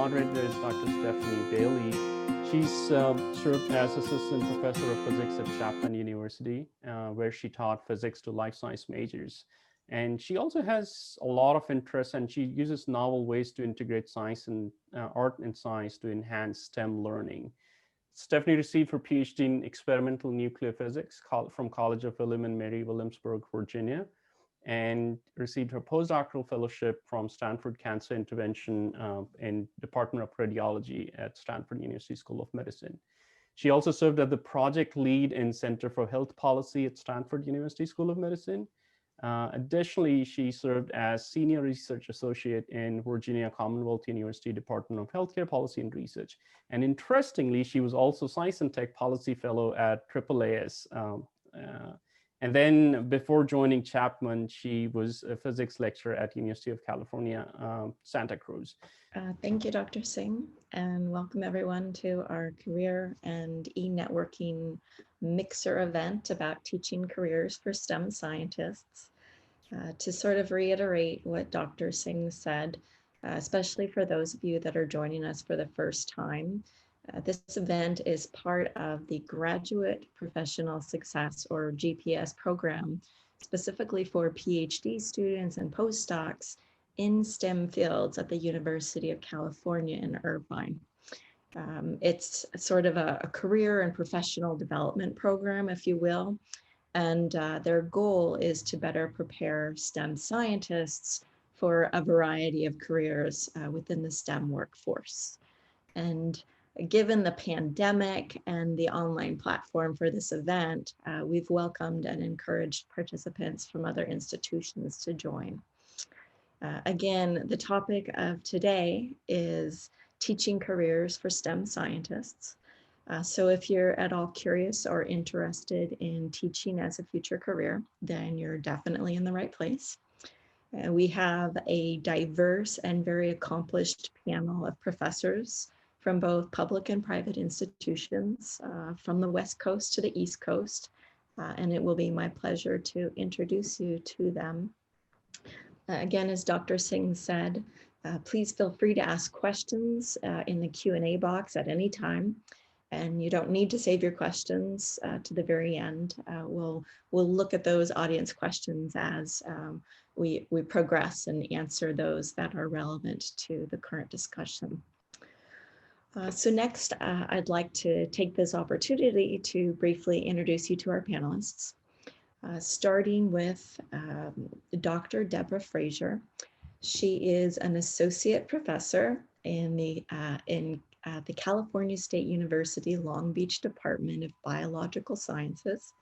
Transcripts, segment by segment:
moderator is Dr. Stephanie Bailey. She's served as Assistant Professor of Physics at Chapman University, where she taught physics to life science majors. And she also has a lot of interest, and she uses novel ways to integrate science and art and science to enhance STEM learning. Stephanie received her PhD in experimental nuclear physics from College of William and Mary, Williamsburg, Virginia, and received her postdoctoral fellowship from Stanford Cancer Intervention in Department of Radiology at Stanford University School of Medicine. She also served as the project lead in Center for Health Policy at Stanford University School of Medicine. Additionally, she served as Senior Research Associate in Virginia Commonwealth University Department of Healthcare Policy and Research. And interestingly, she was also Science and Tech Policy Fellow at AAAS. And then before joining Chapman, she was a physics lecturer at University of California, Santa Cruz. Thank you, Dr. Singh, and welcome everyone to our career and e-networking mixer event about teaching careers for STEM scientists. To sort of reiterate what Dr. Singh said, especially for those of you that are joining us for the first time, this event is part of the Graduate Professional Success, or GPS program, specifically for PhD students and postdocs in STEM fields at the University of California in Irvine. It's sort of a career and professional development program, if you will, and their goal is to better prepare STEM scientists for a variety of careers within the STEM workforce. And given the pandemic and the online platform for this event, we've welcomed and encouraged participants from other institutions to join. Again, the topic of today is teaching careers for STEM scientists. So if you're at all curious or interested in teaching as a future career, then you're definitely in the right place. We have a diverse and very accomplished panel of professors from both public and private institutions, from the West Coast to the East Coast, and it will be my pleasure to introduce you to them. Again, as Dr. Singh said, please feel free to ask questions in the Q&A box at any time. And you don't need to save your questions to the very end. We'll look at those audience questions as we progress and answer those that are relevant to the current discussion. So next, I'd like to take this opportunity to briefly introduce you to our panelists, starting with Dr. Deborah Fraser. She is an associate professor in the California State University Long Beach Department of Biological Sciences.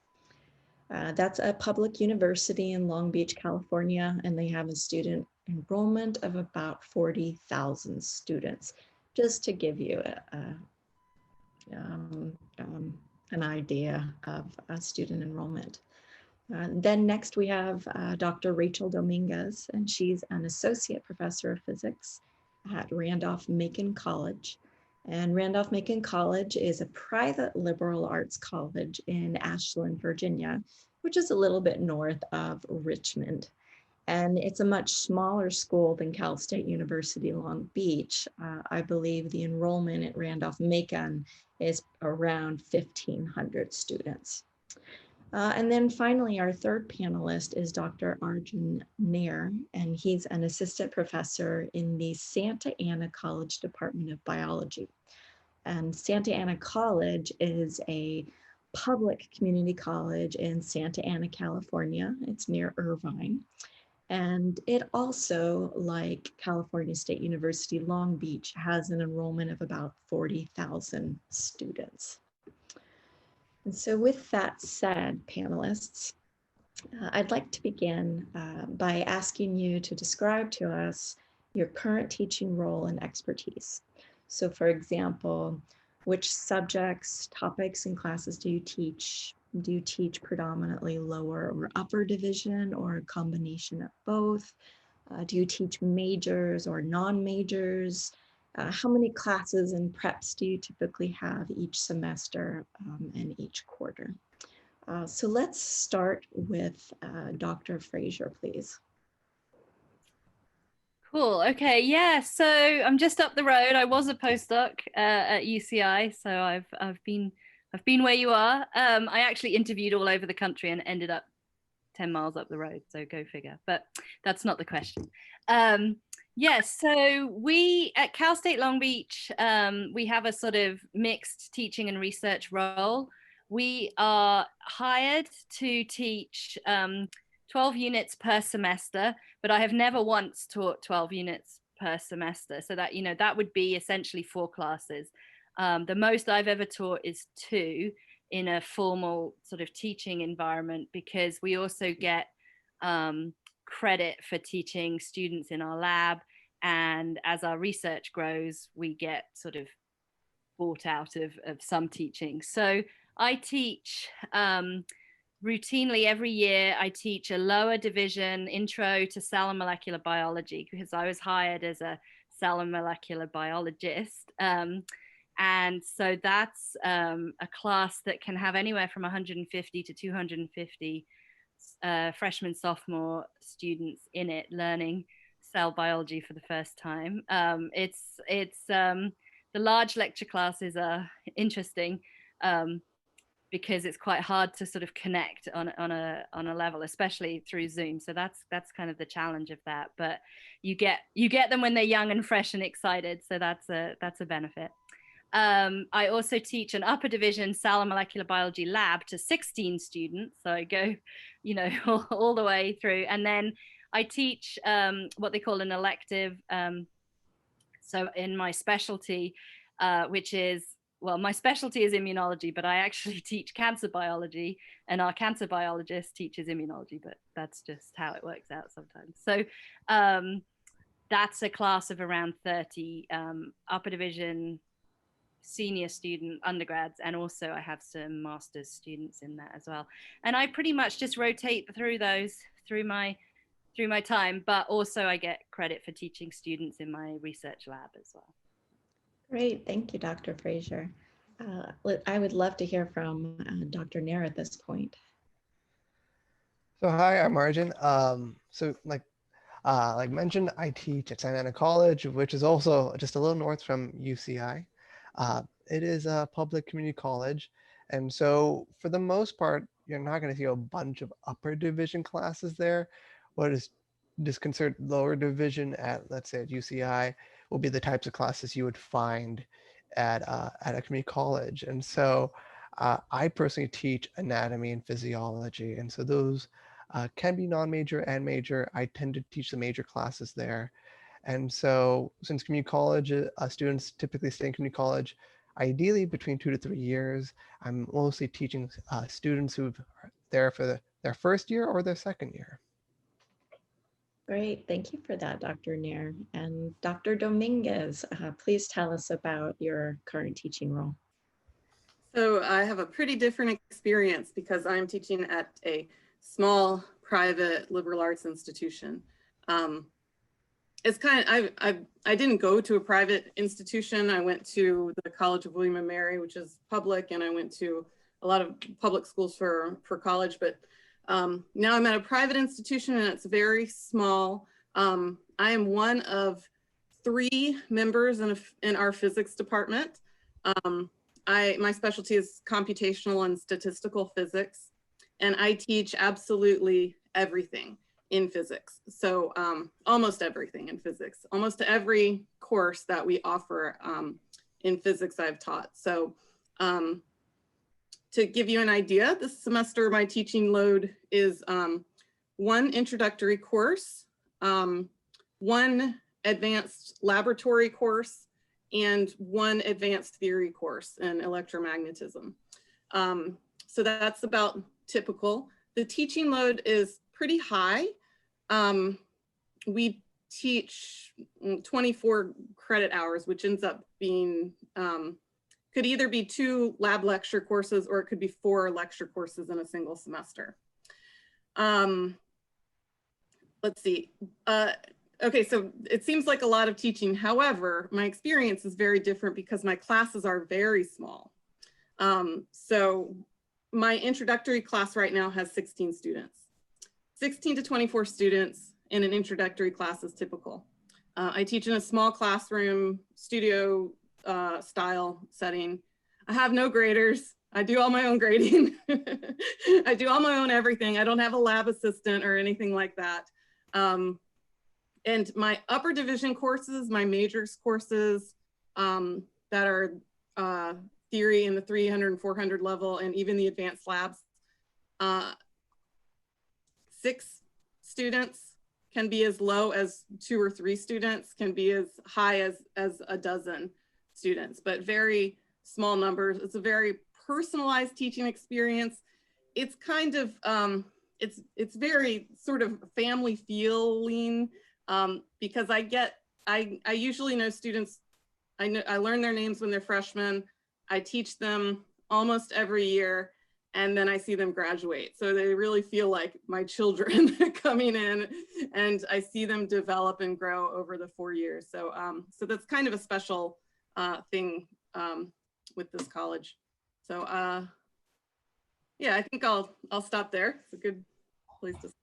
That's a public university in Long Beach, California, and they have a student enrollment of about 40,000 students, just to give you an idea of student enrollment. Then next we have Dr. Rachel Dominguez, and she's an associate professor of physics at Randolph-Macon College. And Randolph-Macon College is a private liberal arts college in Ashland, Virginia, which is a little bit north of Richmond. And it's a much smaller school than Cal State University Long Beach. I believe the enrollment at Randolph-Macon is around 1,500 students. And then finally, our third panelist is Dr. Arjun Nair, and he's an assistant professor in the Santa Ana College Department of Biology. And Santa Ana College is a public community college in Santa Ana, California. It's near Irvine. And it also, like California State University Long Beach, has an enrollment of about 40,000 students. And so with that said, panelists, I'd like to begin by asking you to describe to us your current teaching role and expertise. So for example, which subjects, topics, and classes do you teach? Do you teach predominantly lower or upper division, or a combination of both? Do you teach majors or non-majors? How many classes and preps do you typically have each semester and each quarter? So let's start with Dr. Fraser, please. Cool. Okay. Yeah. So I'm just up the road. I was a postdoc at UCI, so I've been where you are. I actually interviewed all over the country and ended up 10 miles up the road. So go figure. But that's not the question. Yes. So we at Cal State Long Beach, we have a sort of mixed teaching and research role. We are hired to teach 12 units per semester, but I have never once taught 12 units per semester. So that, that would be essentially 4 classes. The most I've ever taught is 2 in a formal sort of teaching environment, because we also get credit for teaching students in our lab. And as our research grows, we get sort of bought out of some teaching. So I teach routinely every year. I teach a lower division intro to cell and molecular biology, because I was hired as a cell and molecular biologist. And so that's a class that can have anywhere from 150 to 250 freshman, sophomore students in it learning cell biology for the first time. The large lecture classes are interesting because it's quite hard to sort of connect on a level, especially through Zoom. So that's kind of the challenge of that. But you get them when they're young and fresh and excited. So that's a benefit. I also teach an upper division cell and molecular biology lab to 16 students. So I go, all the way through. And then I teach what they call an elective. So in my specialty, which is, well, my specialty is immunology, but I actually teach cancer biology, and our cancer biologist teaches immunology, but that's just how it works out sometimes. So that's a class of around 30 upper division senior student undergrads, and also I have some master's students in that as well. And I pretty much just rotate through those through my time, but also I get credit for teaching students in my research lab as well. Great, thank you, Dr. Fraser. I would love to hear from Dr. Nair at this point. So hi, I'm Arjun. So like mentioned, I teach at Santa Ana College, which is also just a little north from UCI. It is a public community college. And so for the most part, you're not going to see a bunch of upper division classes there. What is just considered lower division at, let's say at UCI, will be the types of classes you would find at a community college. And so I personally teach anatomy and physiology. And so those can be non-major and major. I tend to teach the major classes there. And so since community college, students typically stay in community college, ideally between 2 to 3 years, I'm mostly teaching students who are there for their first year or their second year. Great, thank you for that, Dr. Nair. And Dr. Dominguez, please tell us about your current teaching role. So I have a pretty different experience because I'm teaching at a small private liberal arts institution. It's kind of, I didn't go to a private institution. I went to the College of William and Mary, which is public, and I went to a lot of public schools for college, but now I'm at a private institution and it's very small. I am one of 3 members in our physics department. My specialty is computational and statistical physics, and I teach absolutely everything in physics. So almost everything in physics, almost every course that we offer in physics I've taught. So to give you an idea, this semester my teaching load is 1 introductory course, 1 advanced laboratory course, and 1 advanced theory course in electromagnetism. So that's about typical. The teaching load is pretty high. We teach 24 credit hours, which ends up being, could either be 2 lab lecture courses or it could be 4 lecture courses in a single semester. Let's see. Okay, so it seems like a lot of teaching. However, my experience is very different because my classes are very small. So my introductory class right now has 16 students. 16 to 24 students in an introductory class is typical. I teach in a small classroom, studio style setting. I have no graders. I do all my own grading. I do all my own everything. I don't have a lab assistant or anything like that. And my upper division courses, my majors courses that are theory in the 300 and 400 level, and even the advanced labs, 6 students can be as low as 2 or 3 students, can be as high as a dozen students, but very small numbers. It's a very personalized teaching experience. It's kind of, it's very sort of family feeling, because I usually know students, I learn their names when they're freshmen. I teach them almost every year, and then I see them graduate. So they really feel like my children coming in, and I see them develop and grow over the 4 years. So, so that's kind of a special thing with this college. So yeah, I think I'll stop there. It's a good place to start.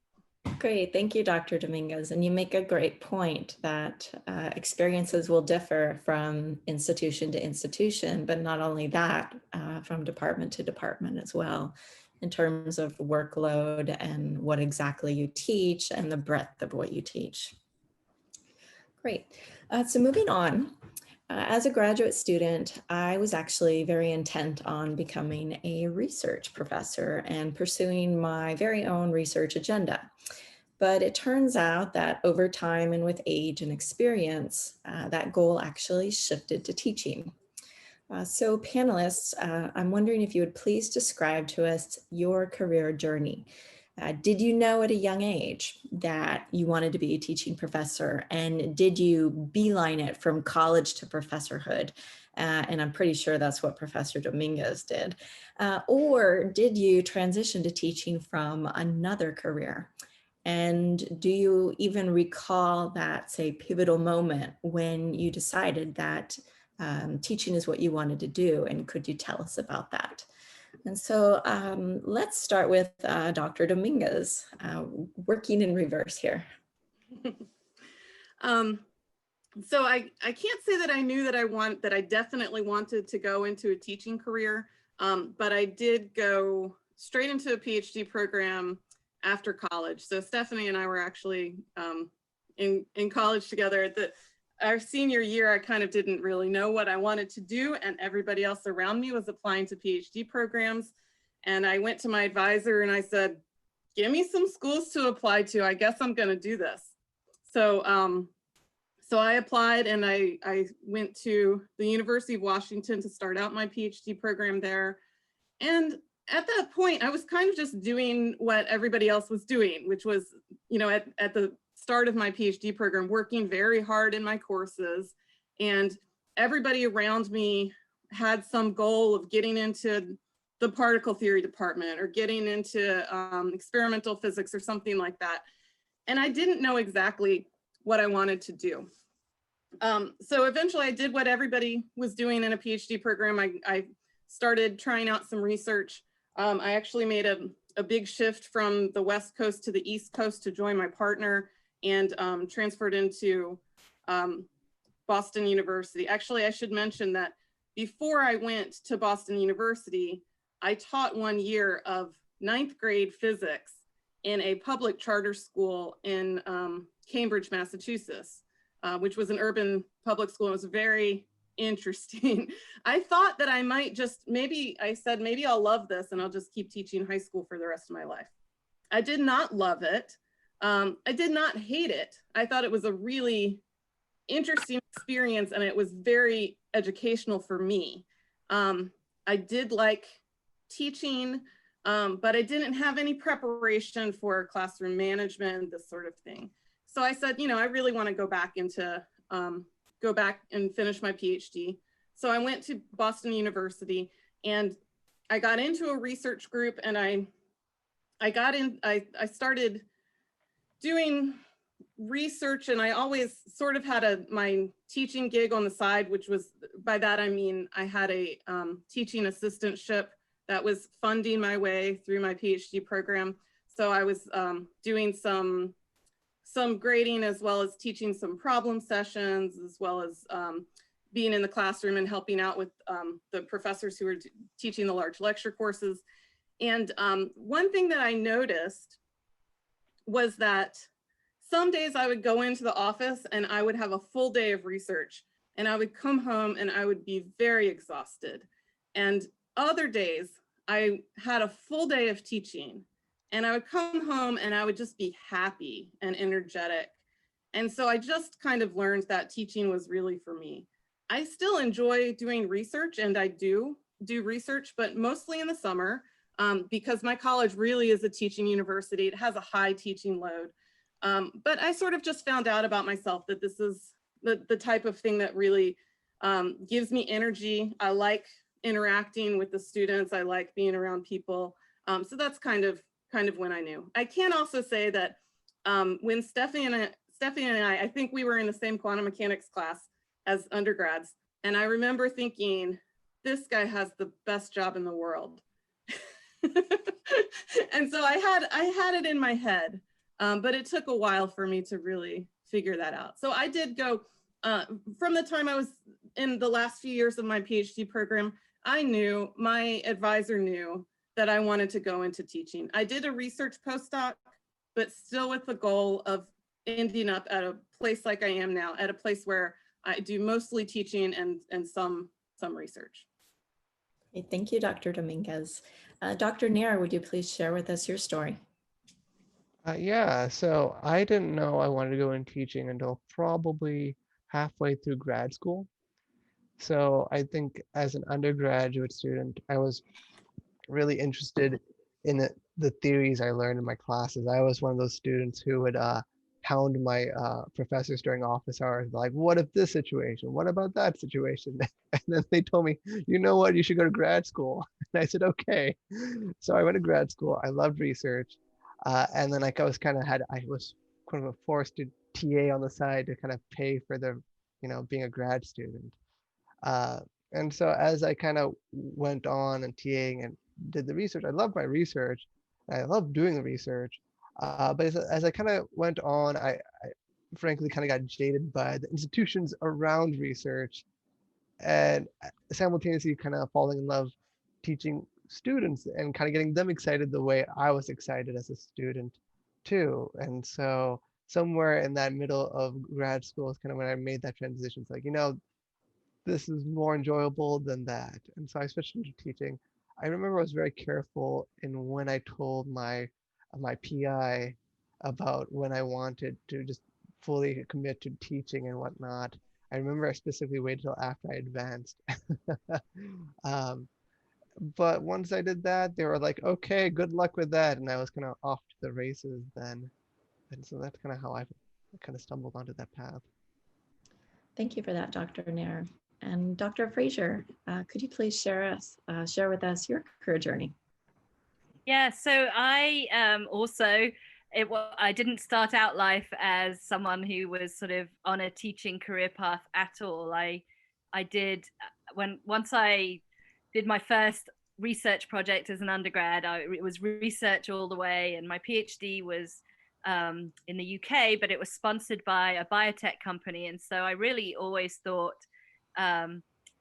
Great, thank you, Dr. Dominguez. And you make a great point that experiences will differ from institution to institution, but not only that, from department to department as well, in terms of workload and what exactly you teach and the breadth of what you teach. Great, so moving on. As a graduate student, I was actually very intent on becoming a research professor and pursuing my very own research agenda. But it turns out that over time and with age and experience, that goal actually shifted to teaching. So panelists, I'm wondering if you would please describe to us your career journey. Did you know at a young age that you wanted to be a teaching professor, and did you beeline it from college to professorhood? And I'm pretty sure that's what Professor Dominguez did. Or did you transition to teaching from another career? And do you even recall that, say, pivotal moment when you decided that teaching is what you wanted to do? And could you tell us about that? And so let's start with Dr. Dominguez, working in reverse here. So I can't say that I knew that I definitely wanted to go into a teaching career, but I did go straight into a PhD program after college. So Stephanie and I were actually in college together. Our senior year, I kind of didn't really know what I wanted to do, and everybody else around me was applying to PhD programs. And I went to my advisor and I said, give me some schools to apply to. I guess I'm going to do this. So so I applied, and I went to the University of Washington to start out my PhD program there. And at that point, I was kind of just doing what everybody else was doing, which was, you know, at the start of my PhD program, working very hard in my courses. And everybody around me had some goal of getting into the particle theory department or getting into experimental physics or something like that. And I didn't know exactly what I wanted to do. So eventually I did what everybody was doing in a PhD program. I started trying out some research. I actually made a big shift from the West Coast to the East Coast to join my partner, and transferred into Boston University. Actually, I should mention that before I went to Boston University, I taught 1 year of 9th grade physics in a public charter school in Cambridge, Massachusetts, which was an urban public school. It was very interesting. I thought that I might just, I said, maybe I'll love this and I'll just keep teaching high school for the rest of my life. I did not love it. I did not hate it. I thought it was a really interesting experience, and it was very educational for me. I did like teaching, but I didn't have any preparation for classroom management, this sort of thing. So I said, you know, I really want to go back and finish my PhD. So I went to Boston University, and I got into a research group, and I started doing research, and I always sort of had my teaching gig on the side, which was, by that I mean I had a teaching assistantship that was funding my way through my PhD program. So I was doing some some grading, as well as teaching some problem sessions, as well as being in the classroom and helping out with the professors who were teaching the large lecture courses. And one thing that I noticed was that some days I would go into the office and I would have a full day of research, and I would come home and I would be very exhausted. And other days I had a full day of teaching, and I would come home and I would just be happy and energetic. And so I just kind of learned that teaching was really for me. I still enjoy doing research, and I do research, but mostly in the summer, because my college really is a teaching university. It has a high teaching load. But I sort of just found out about myself that this is the type of thing that really gives me energy. I like interacting with the students. I like being around people. So that's kind of when I knew. I can also say that when Stephanie and I think we were in the same quantum mechanics class as undergrads. And I remember thinking, this guy has the best job in the world. And so I had it in my head. But it took a while for me to really figure that out. So I did go, from the time I was in the last few years of my PhD program, my advisor knew that I wanted to go into teaching. I did a research postdoc, but still with the goal of ending up at a place like I am now, at a place where I do mostly teaching and some research. Okay, thank you, Dr. Dominguez. Dr. Nair, would you please share with us your story? Yeah, so I didn't know I wanted to go in teaching until probably halfway through grad school. So I think as an undergraduate student, I was really interested in the theories I learned in my classes. I was one of those students who would hound my professors during office hours, like, what if this situation? What about that situation? And then they told me, you know what, you should go to grad school. And I said, okay. So I went to grad school. I loved research. And then I was kind of forced to TA on the side to kind of pay for being a grad student. And so as I kind of went on and TAing and did the research, I loved my research. I loved doing the research. But as I kind of went on, I frankly kind of got jaded by the institutions around research, and simultaneously kind of falling in love teaching students and kind of getting them excited the way I was excited as a student too. And so somewhere in that middle of grad school is kind of when I made that transition. It's like, this is more enjoyable than that. And so I switched into teaching. I remember I was very careful in when I told my PI about when I wanted to just fully commit to teaching and whatnot. I remember I specifically waited till after I advanced. But once I did that, they were like, okay, good luck with that. And I was kind of off to the races then. And so that's kind of how I kind of stumbled onto that path. Thank you for that, Dr. Nair. And Dr. Fraser, could you please share with us your career journey? Yeah, so I I didn't start out life as someone who was sort of on a teaching career path at all. I did once I did my first research project as an undergrad, it was research all the way, and my PhD was in the UK, but it was sponsored by a biotech company, and so I really always thought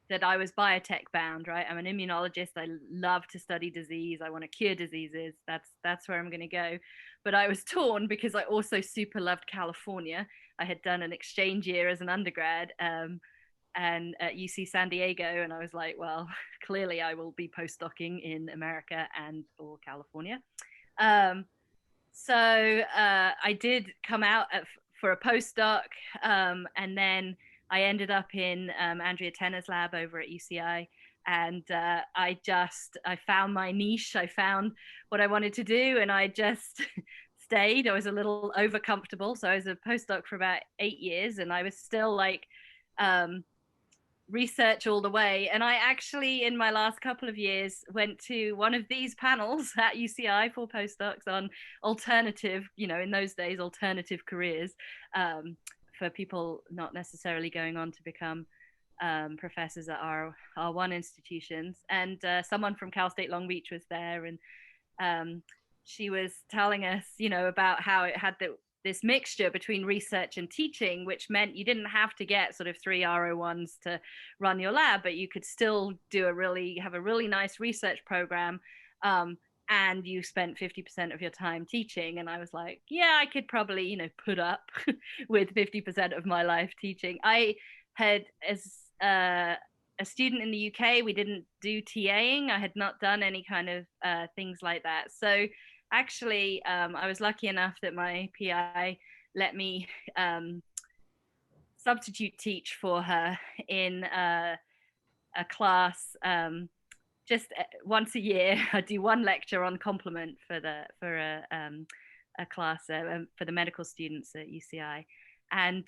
that I was biotech bound, right? I'm an immunologist. I love to study disease. I want to cure diseases. That's where I'm going to go. But I was torn because I also super loved California. I had done an exchange year as an undergrad and at UC San Diego. And I was like, well, clearly I will be postdocing in America and or California. So I did come out for a postdoc, and then I ended up in Andrea Tenner's lab over at UCI, and I found my niche. I found what I wanted to do, and I just stayed. I was a little over comfortable, so I was a postdoc for about 8 years, and I was still like research all the way. And I actually, in my last couple of years, went to one of these panels at UCI for postdocs on alternative, in those days, alternative careers. For people not necessarily going on to become professors at R1 institutions. And someone from Cal State Long Beach was there, and she was telling us, about how it had this mixture between research and teaching, which meant you didn't have to get sort of 3 R01s to run your lab, but you could still have a really nice research program. And you spent 50% of your time teaching. And I was like, yeah, I could probably, put up with 50% of my life teaching. I had, as a student in the UK, we didn't do TAing. I had not done any kind of things like that. So actually, I was lucky enough that my PI let me substitute teach for her in a class. Just once a year, I do one lecture on complement for a class for the medical students at UCI, and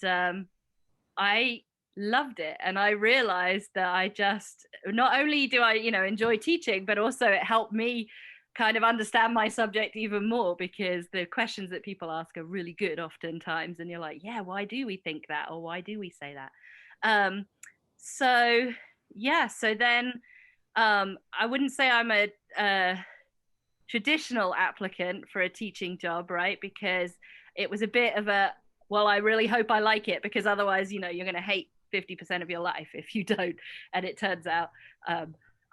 I loved it. And I realized that I just, not only do I enjoy teaching, but also it helped me kind of understand my subject even more, because the questions that people ask are really good oftentimes, and you're like, yeah, why do we think that, or why do we say that? So then I wouldn't say I'm a traditional applicant for a teaching job, right? Because it was a bit of a, well, I really hope I like it, because otherwise, you're going to hate 50% of your life if you don't. And it turns out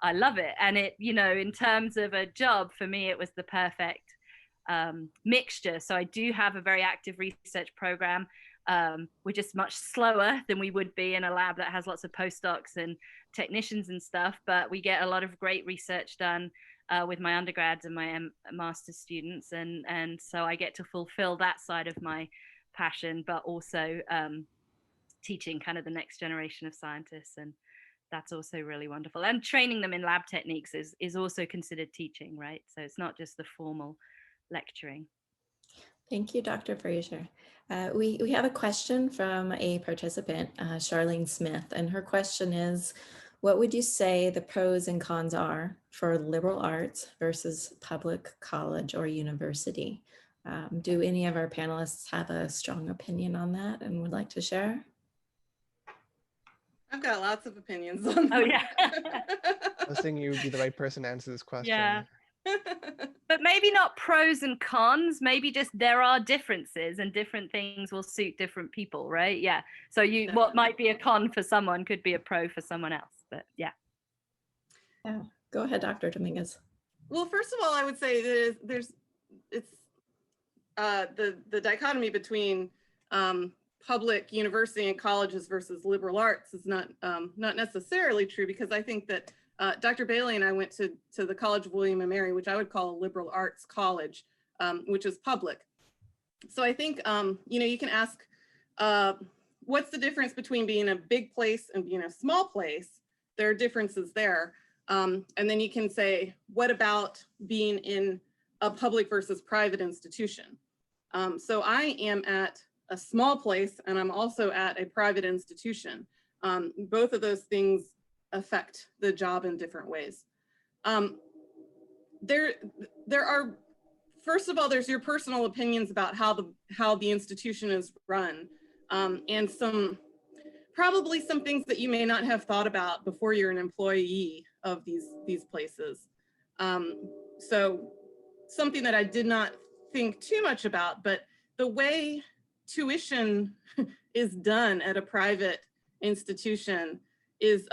I love it. And it, in terms of a job, for me, it was the perfect mixture. So I do have a very active research program. We're just much slower than we would be in a lab that has lots of postdocs and technicians and stuff, but we get a lot of great research done with my undergrads and my master's students, and so I get to fulfill that side of my passion, but also teaching kind of the next generation of scientists, and that's also really wonderful. And training them in lab techniques is also considered teaching, right? So it's not just the formal lecturing. Thank you, Dr. Fraser. We have a question from a participant, Charlene Smith, and her question is, what would you say the pros and cons are for liberal arts versus public college or university? Do any of our panelists have a strong opinion on that and would like to share? I've got lots of opinions on that. Oh, yeah. I was thinking you would be the right person to answer this question. Yeah. But maybe not pros and cons, maybe just there are differences, and different things will suit different people, right? Yeah. So what might be a con for someone could be a pro for someone else, but yeah. Yeah, go ahead, Dr. Dominguez. Well, first of all, I would say it's the dichotomy between public university and colleges versus liberal arts is not necessarily true, because I think that Dr. Bailey and I went to the College of William and Mary, which I would call a liberal arts college, which is public. So I think, you can ask, what's the difference between being a big place and being a small place? There are differences there. And then you can say, what about being in a public versus private institution? So I am at a small place, and I'm also at a private institution. Both of those things affect the job in different ways. There are, first of all, there's your personal opinions about how the institution is run, and probably some things that you may not have thought about before you're an employee of these places. So something that I did not think too much about, but the way tuition is done at a private institution is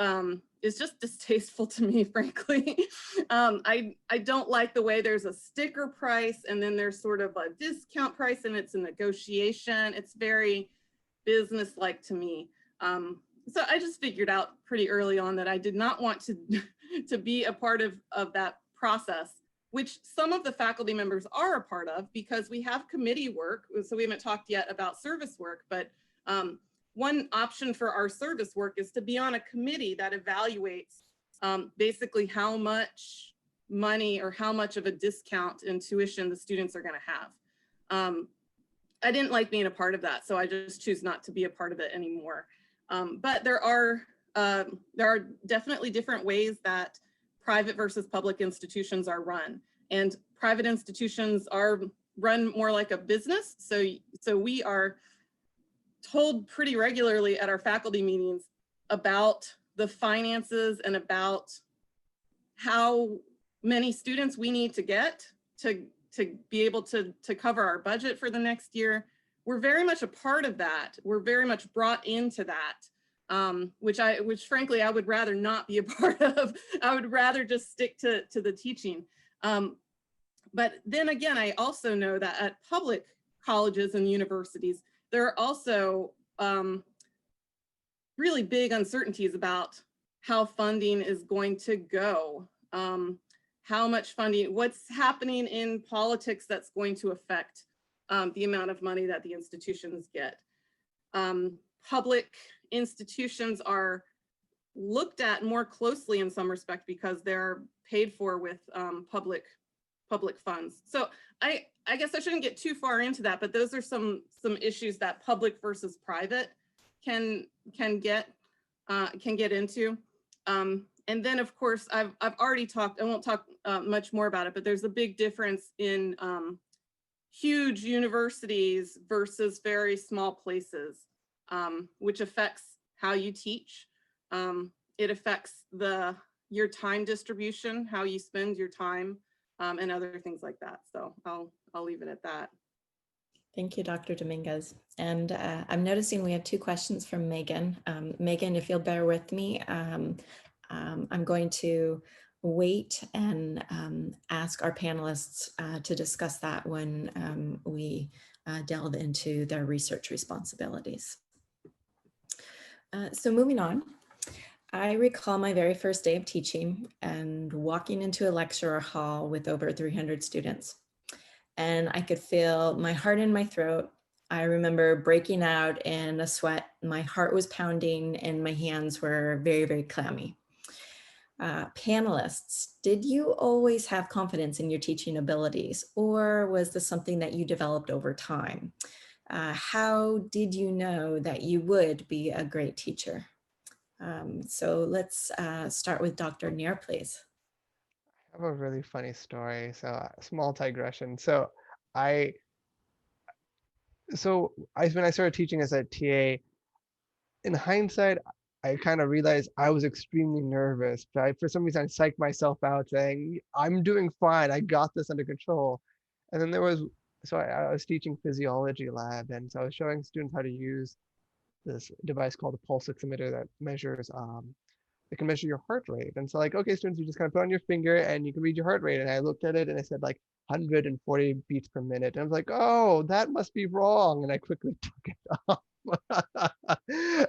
just distasteful to me, frankly. I don't like the way there's a sticker price, and then there's sort of a discount price, and it's a negotiation. It's very business-like to me. So I just figured out pretty early on that I did not want to be a part of that process, which some of the faculty members are a part of, because we have committee work. So we haven't talked yet about service work, but one option for our service work is to be on a committee that evaluates basically how much money or how much of a discount in tuition the students are going to have. I didn't like being a part of that, so I just choose not to be a part of it anymore. But there are definitely different ways that private versus public institutions are run, and private institutions are run more like a business. So we are told pretty regularly at our faculty meetings about the finances and about how many students we need to get to be able to cover our budget for the next year. we're very much a part of that. We're very much brought into that, which frankly, I would rather not be a part of. I would rather just stick to the teaching. But then again, I also know that at public colleges and universities, there are also really big uncertainties about how funding is going to go, how much funding, what's happening in politics that's going to affect the amount of money that the institutions get. Public institutions are looked at more closely in some respect because they're paid for with public funds. So I guess I shouldn't get too far into that, but those are some issues that public versus private can get into. And then of course I've already talked, I won't talk much more about it, but there's a big difference in huge universities versus very small places, which affects how you teach. It affects your time distribution, how you spend your time, and other things like that. So I'll leave it at that. Thank you, Dr. Dominguez. And I'm noticing we have 2 questions from Megan. Megan, if you'll bear with me, I'm going to wait and ask our panelists to discuss that when we delve into their research responsibilities. So moving on, I recall my very first day of teaching and walking into a lecture hall with over 300 students. And I could feel my heart in my throat. I remember breaking out in a sweat. My heart was pounding and my hands were very, very clammy. Panelists, did you always have confidence in your teaching abilities, or was this something that you developed over time? How did you know that you would be a great teacher? So let's start with Dr. Nair, please. I have a really funny story. So small digression. When I started teaching as a TA, in hindsight, I kind of realized I was extremely nervous. But for some reason, I psyched myself out saying, I'm doing fine. I got this under control. And then I was teaching physiology lab. And so I was showing students how to use this device called a pulse oximeter that measures, it can measure your heart rate. And so like, okay, students, you just kind of put on your finger and you can read your heart rate. And I looked at it and I said like 140 beats per minute. And I was like, oh, that must be wrong. And I quickly took it off.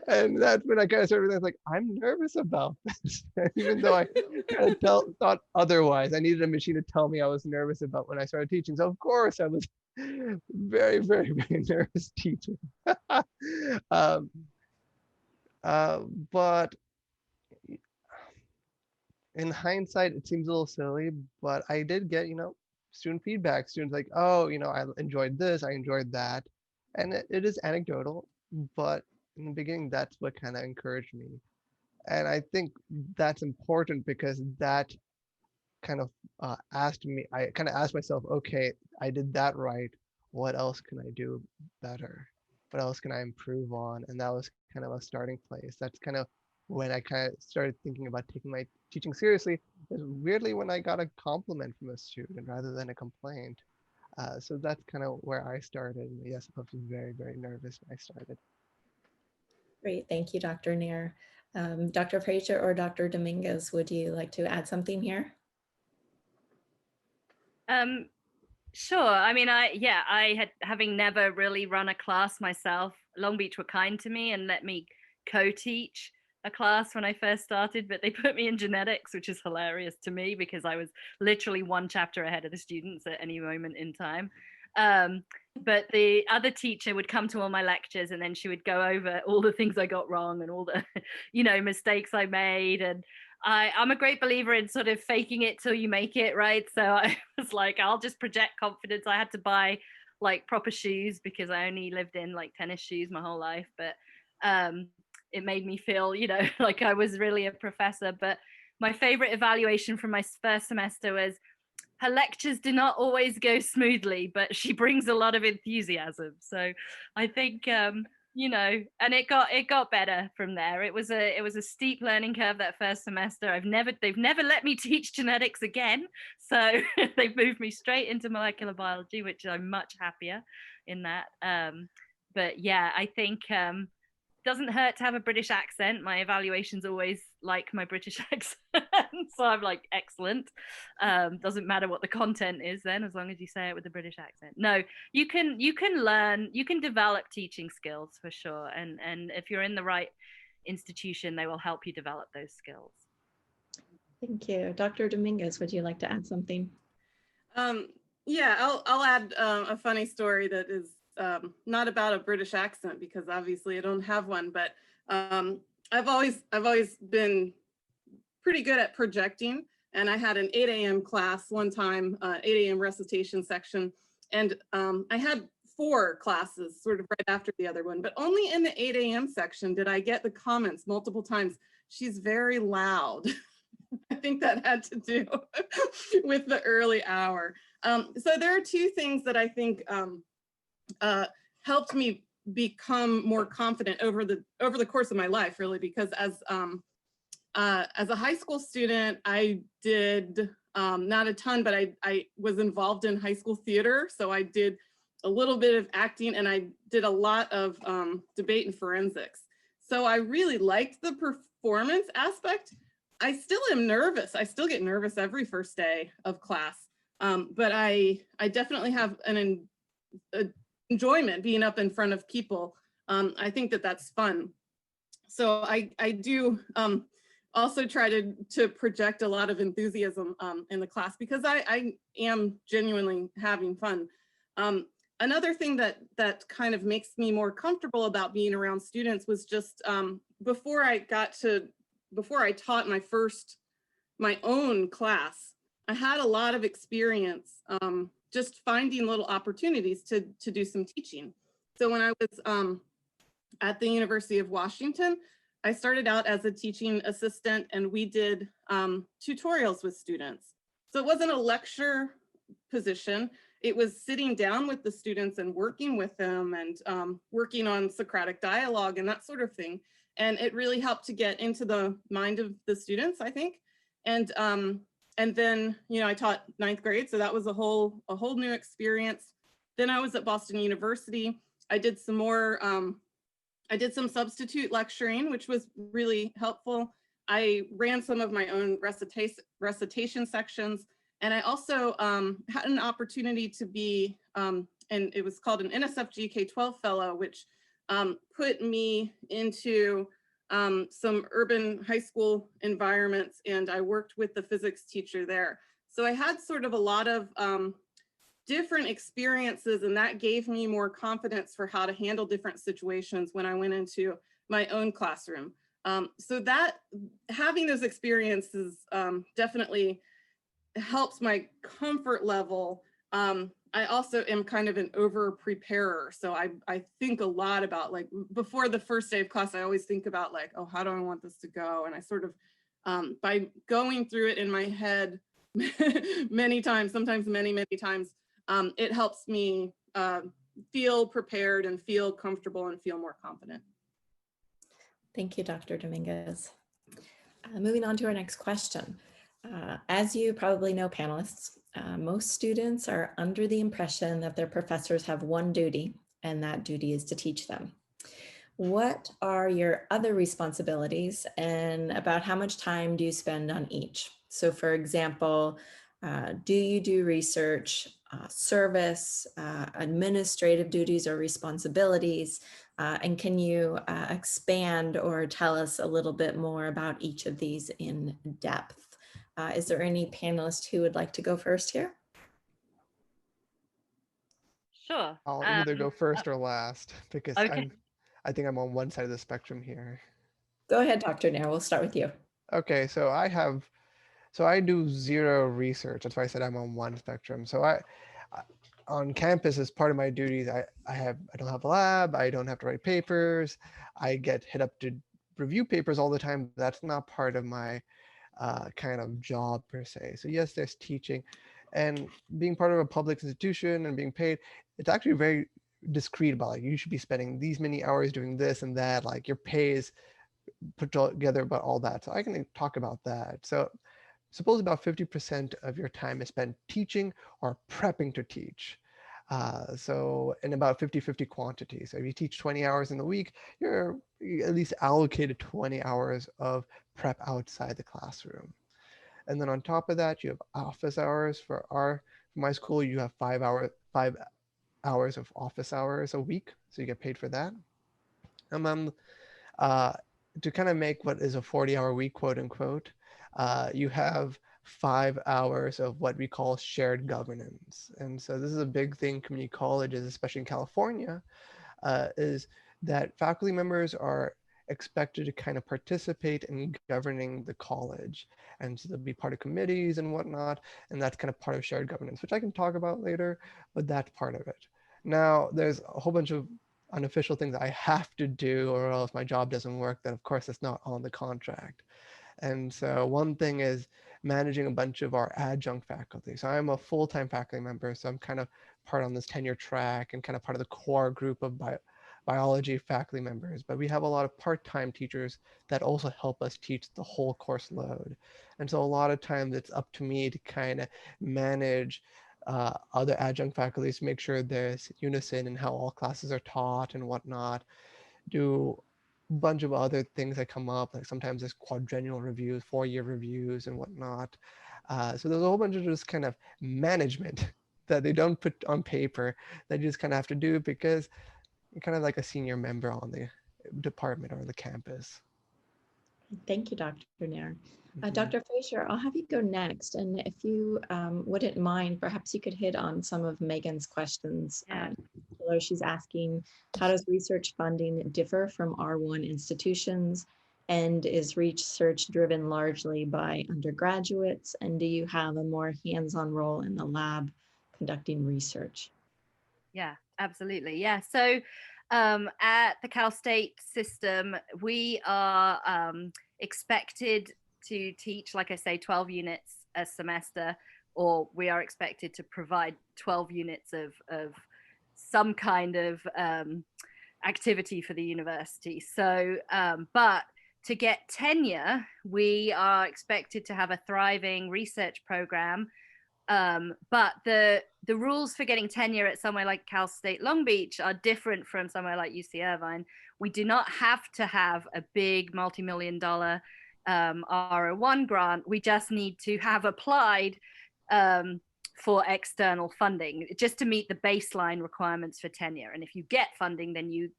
And that's when I kind of started realizing like, I'm nervous about this. Even though I kind of thought otherwise, I needed a machine to tell me I was nervous about when I started teaching. So of course I was very, very, very nervous teaching. But in hindsight, it seems a little silly, but I did get, student feedback. Students like, oh, I enjoyed this, I enjoyed that. And it is anecdotal, but in the beginning, that's what kind of encouraged me. And I think that's important because that kind of I kind of asked myself, okay, I did that right. What else can I do better? What else can I improve on? And that was kind of a starting place. That's kind of when I kind of started thinking about taking my teaching seriously. Is weirdly when I got a compliment from a student rather than a complaint. So that's kind of where I started. And yes, I was very, very nervous when I started. Great, thank you, Dr. Nair. Dr. Frazier or Dr. Dominguez, would you like to add something here? Sure. I mean, having never really run a class myself, Long Beach were kind to me and let me co-teach a class when I first started, but they put me in genetics, which is hilarious to me because I was literally 1 chapter ahead of the students at any moment in time. But the other teacher would come to all my lectures and then she would go over all the things I got wrong and all the, mistakes I made. And I'm a great believer in sort of faking it till you make it, right? So I was like, I'll just project confidence. I had to buy like proper shoes because I only lived in like tennis shoes my whole life. But it made me feel, like I was really a professor. But my favorite evaluation from my first semester was, her lectures do not always go smoothly, but she brings a lot of enthusiasm. So I think you know, and it got better from there. It was a steep learning curve that first semester. They've never let me teach genetics again, so they've moved me straight into molecular biology, which I'm much happier in that. But yeah, I think doesn't hurt to have a British accent. My evaluations always like my British accent, so I'm like, excellent. Doesn't matter what the content is then, as long as you say it with a British accent. No, you can learn, you can develop teaching skills for sure, and if you're in the right institution, they will help you develop those skills. Thank you. Dr. Dominguez, would you like to add something? Yeah, I'll add a funny story that is not about a British accent, because obviously I don't have one, but I've always been pretty good at projecting, and I had an 8 a.m. class one time, 8 a.m. recitation section, and I had 4 classes sort of right after the other one, but only in the 8 a.m. section did I get the comments multiple times, "She's very loud." I think that had to do with the early hour. So there are 2 things that I think helped me become more confident over the course of my life, really, because as a high school student, I did not a ton, but I was involved in high school theater. So I did a little bit of acting, and I did a lot of debate and forensics. So I really liked the performance aspect. I still am nervous. I still get nervous every first day of class, but I definitely have an enjoyment being up in front of people. I think that that's fun. So I do also try to project a lot of enthusiasm in the class, because I am genuinely having fun. Another thing that kind of makes me more comfortable about being around students was just before I taught my own class, I had a lot of experience just finding little opportunities to do some teaching. So when I was at the University of Washington, I started out as a teaching assistant, and we did tutorials with students. So it wasn't a lecture position. It was sitting down with the students and working with them, and working on Socratic dialogue and that sort of thing. And it really helped to get into the mind of the students, I think. And then, you know, I taught 9th grade, so that was a whole new experience. Then I was at Boston University. I did some more, I did some substitute lecturing, which was really helpful. I ran some of my own recitation sections, and I also had an opportunity to be, and it was called an NSF K-12 fellow, which put me into some urban high school environments, and I worked with the physics teacher there. So I had sort of a lot of different experiences, and that gave me more confidence for how to handle different situations when I went into my own classroom. So that having those experiences definitely helps my comfort level. I also am kind of an over preparer. So I think a lot about, like, before the first day of class, I always think about, like, oh, how do I want this to go? And I sort of, by going through it in my head many times, sometimes many times, it helps me feel prepared and feel comfortable and feel more confident. Thank you, Dr. Dominguez. Moving on to our next question. As you probably know, panelists, most students are under the impression that their professors have one duty, and that duty is to teach them. What are your other responsibilities, and about how much time do you spend on each? So for example, do you do research, service, administrative duties or responsibilities? And can you expand or tell us a little bit more about each of these in depth? Is there any panelist who would like to go first here? Sure. I'll either go first or last, because okay. I think I'm on one side of the spectrum here. Go ahead, Dr. Nair. We'll start with you. Okay, so I do zero research. That's why I said I'm on one spectrum. So I on campus, as part of my duties, I don't have a lab. I don't have to write papers. I get hit up to review papers all the time. That's not part of my kind of job per se. So yes, there's teaching, and being part of a public institution and being paid. It's actually very, discrete about like you should be spending these many hours doing this and that, like your pay is put together about all that. So I can talk about that. So suppose about 50% of your time is spent teaching or prepping to teach. So in about 50-50 quantity. So if you teach 20 hours in the week, you're at least allocated 20 hours of prep outside the classroom. And then on top of that, you have office hours. For my school, you have 5 hours of office hours a week. So you get paid for that. And then to kind of make what is a 40-hour week, quote unquote, you have 5 hours of what we call shared governance. And so this is a big thing community colleges, especially in California, is that faculty members are expected to kind of participate in governing the college. And so they'll be part of committees and whatnot. And that's kind of part of shared governance, which I can talk about later, but that's part of it. Now, there's a whole bunch of unofficial things I have to do or else my job doesn't work, that of course it's not on the contract. And so one thing is managing a bunch of our adjunct faculty. So I'm a full-time faculty member, so I'm kind of part on this tenure track and kind of part of the core group of biology faculty members. But we have a lot of part-time teachers that also help us teach the whole course load. And so a lot of times it's up to me to kind of manage other adjunct faculties to make sure there's unison in how all classes are taught and whatnot. Do a bunch of other things that come up, like sometimes there's quadrennial reviews, 4-year reviews and whatnot. So there's a whole bunch of just kind of management that they don't put on paper that you just kind of have to do because you're kind of like a senior member on the department or the campus. Thank you, Dr. Nair. Mhm. Dr. Fraser, I'll have you go next. And if you wouldn't mind, perhaps you could hit on some of Megan's questions. Yeah. She's asking, how does research funding differ from R1 institutions? And is research driven largely by undergraduates? And do you have a more hands-on role in the lab conducting research? Yeah, absolutely. Yeah. So at the Cal State system, we are expected to teach, like I say, 12 units a semester, or we are expected to provide 12 units of some kind of activity for the university. So, but to get tenure, we are expected to have a thriving research program. But the rules for getting tenure at somewhere like Cal State Long Beach are different from somewhere like UC Irvine. We do not have to have a big multi-million-dollar R01 grant. We just need to have applied for external funding just to meet the baseline requirements for tenure. And if you get funding, then you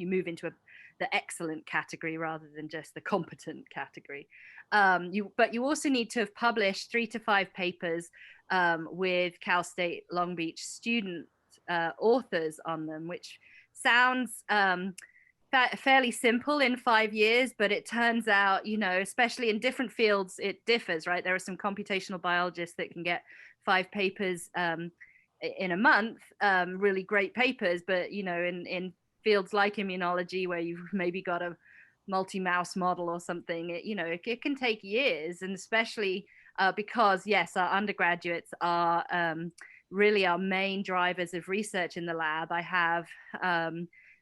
move into the excellent category rather than just the competent category. But you also need to have published 3 to 5 papers with Cal State Long Beach student authors on them, which sounds fairly simple in 5 years, but it turns out, especially in different fields, it differs, right? There are some computational biologists that can get 5 papers in a month, really great papers, but in fields like immunology, where you've maybe got a multi-mouse model or something, it can take years. And especially because, yes, our undergraduates are really our main drivers of research in the lab. I have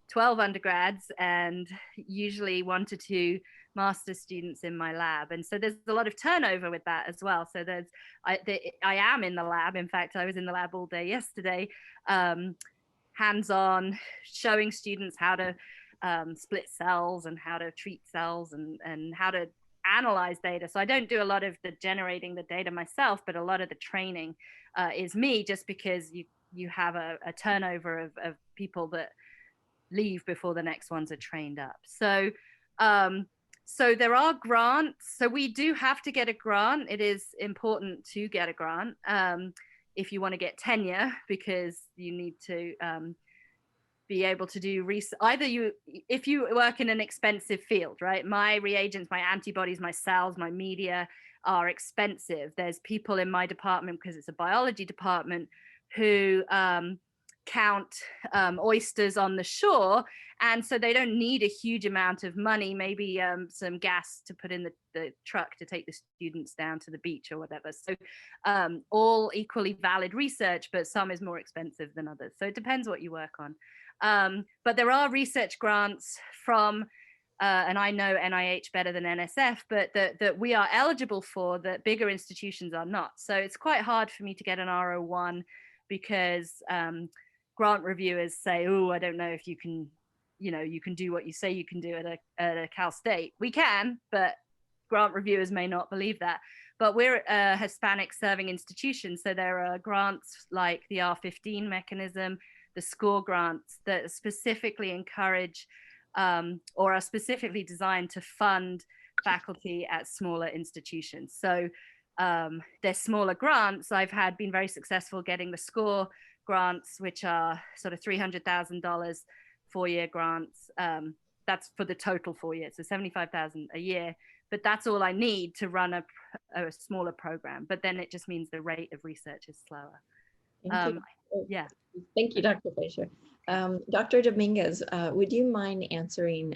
12 undergrads and usually 1 to 2 master's students in my lab. And so there's a lot of turnover with that as well. So I am in the lab. In fact, I was in the lab all day yesterday, hands-on, showing students how to split cells and how to treat cells and how to analyze data. So I don't do a lot of the generating the data myself, but a lot of the training is me, just because you have a turnover of people that leave before the next ones are trained up. So so there are grants. So we do have to get a grant. It is important to get a grant if you want to get tenure, because you need to be able to do research. If you work in an expensive field, right? My reagents, my antibodies, my cells, my media are expensive. There's people in my department, because it's a biology department, who count oysters on the shore, and so they don't need a huge amount of money, maybe some gas to put in the truck to take the students down to the beach or whatever. So all equally valid research, but some is more expensive than others, so it depends what you work on. But there are research grants from and I know NIH better than NSF, but that we are eligible for, that bigger institutions are not. So it's quite hard for me to get an R01 because grant reviewers say, oh, I don't know if you can, you can do what you say you can do at a Cal State. We can, but grant reviewers may not believe that. But we're a Hispanic serving institution, so there are grants like the R15 mechanism, the SCORE grants that specifically encourage or are specifically designed to fund faculty at smaller institutions. So they're smaller grants. I've been very successful getting the SCORE grants, which are sort of $300,000 4-year grants. That's for the total 4 years, so $75,000 a year. But that's all I need to run a smaller program. But then it just means the rate of research is slower. Thank you. Yeah. Thank you, Dr. Fleischer. Dr. Dominguez, would you mind answering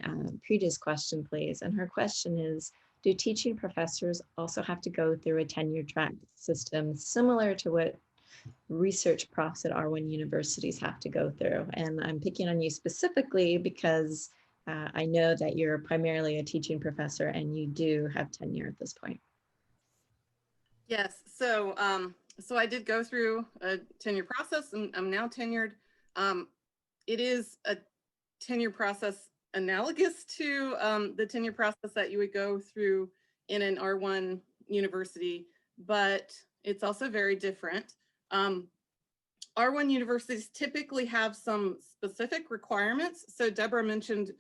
Preeta's question, please? And her question is, do teaching professors also have to go through a tenure track system similar to what research profs at R1 universities have to go through? And I'm picking on you specifically because I know that you're primarily a teaching professor and you do have tenure at this point. Yes, so I did go through a tenure process, and I'm now tenured. It is a tenure process analogous to the tenure process that you would go through in an R1 university, but it's also very different. R1 universities typically have some specific requirements. So Deborah mentioned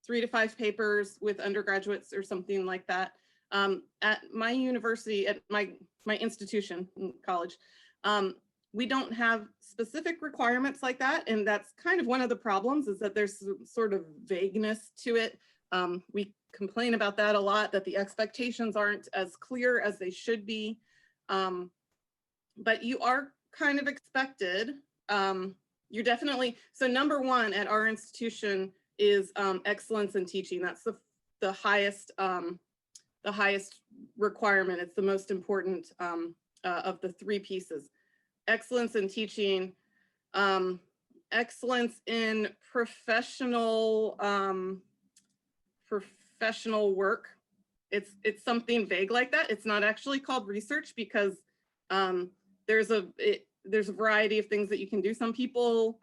3 to 5 papers with undergraduates or something like that. At my university, at my institution, college, we don't have specific requirements like that. And that's kind of one of the problems, is that there's sort of vagueness to it. We complain about that a lot, that the expectations aren't as clear as they should be. But you are kind of expected. You're definitely, so number one at our institution is excellence in teaching. That's the highest requirement. It's the most important of the 3 pieces. Excellence in teaching, excellence in professional work. It's something vague like that. It's not actually called research because there's a variety of things that you can do. Some people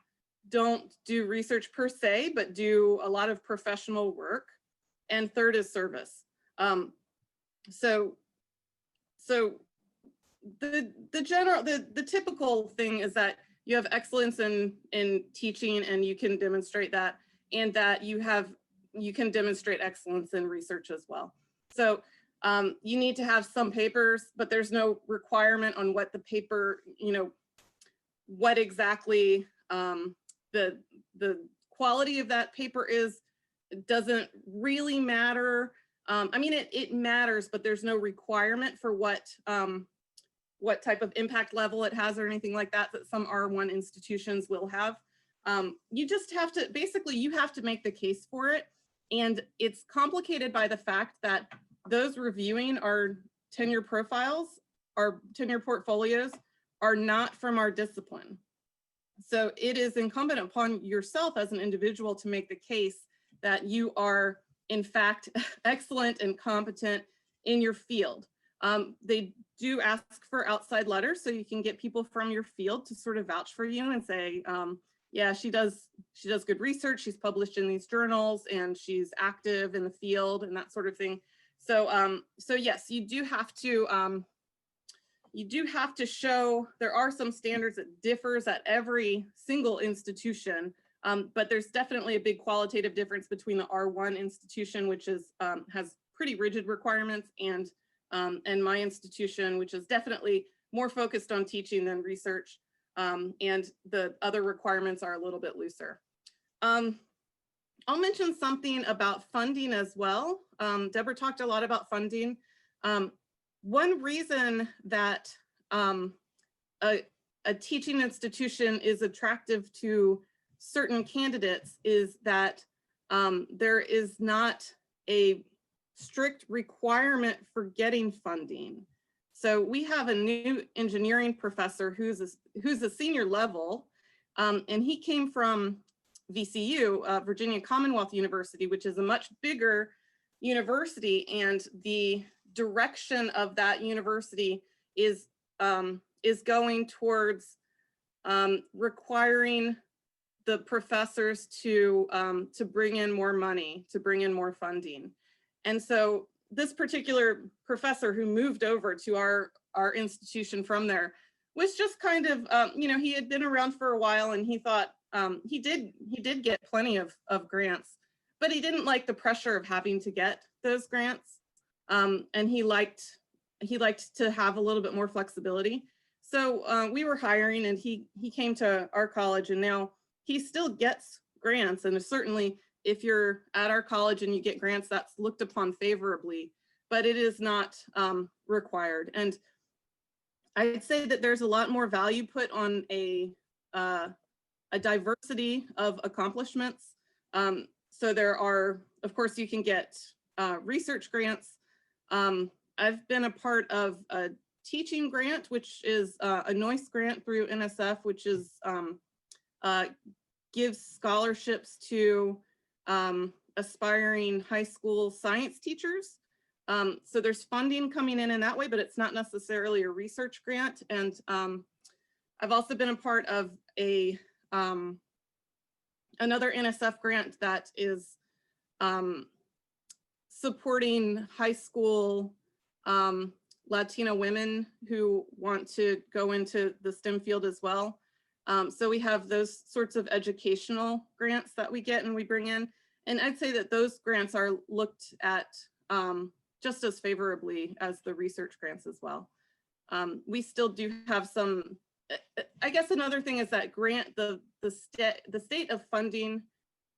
don't do research per se, but do a lot of professional work. And third is service. So the typical thing is that you have excellence in teaching, and you can demonstrate that, and that you can demonstrate excellence in research as well. So you need to have some papers, but there's no requirement on what the paper, what exactly the quality of that paper is. It doesn't really matter. I mean, it matters, but there's no requirement for what type of impact level it has or anything like that some R1 institutions will have. You just have to, basically, you have to make the case for it. And it's complicated by the fact that those reviewing our tenure profiles, our tenure portfolios, are not from our discipline. So it is incumbent upon yourself as an individual to make the case that you are, in fact, excellent and competent in your field. They do ask for outside letters, so you can get people from your field to sort of vouch for you and say, yeah, she does good research, she's published in these journals, and she's active in the field and that sort of thing. So yes, you do have to show, there are some standards that differs at every single institution. But there's definitely a big qualitative difference between the R1 institution, which is has pretty rigid requirements, and my institution, which is definitely more focused on teaching than research, and the other requirements are a little bit looser. I'll mention something about funding as well. Deborah talked a lot about funding. One reason that a teaching institution is attractive to certain candidates is that there is not a strict requirement for getting funding. So we have a new engineering professor who's a senior level, and he came from VCU, Virginia Commonwealth University, which is a much bigger university, and the direction of that university is going towards requiring the professors to bring in more money, to bring in more funding. And so this particular professor who moved over to our institution from there was just kind of, he had been around for a while, and he thought he did get plenty of grants, but he didn't like the pressure of having to get those grants. And he liked to have a little bit more flexibility. So we were hiring, and he came to our college, and now he still gets grants. And certainly if you're at our college and you get grants, that's looked upon favorably, but it is not required. And I'd say that there's a lot more value put on a diversity of accomplishments. So there are, of course, you can get research grants. I've been a part of a teaching grant, which is a NOICE grant through NSF, which is gives scholarships to aspiring high school science teachers. So there's funding coming in that way, but it's not necessarily a research grant. And I've also been a part of another NSF grant that is supporting high school Latino women who want to go into the STEM field as well. So we have those sorts of educational grants that we get and we bring in. And I'd say that those grants are looked at just as favorably as the research grants as well. We still do have some, I guess another thing is that the state of funding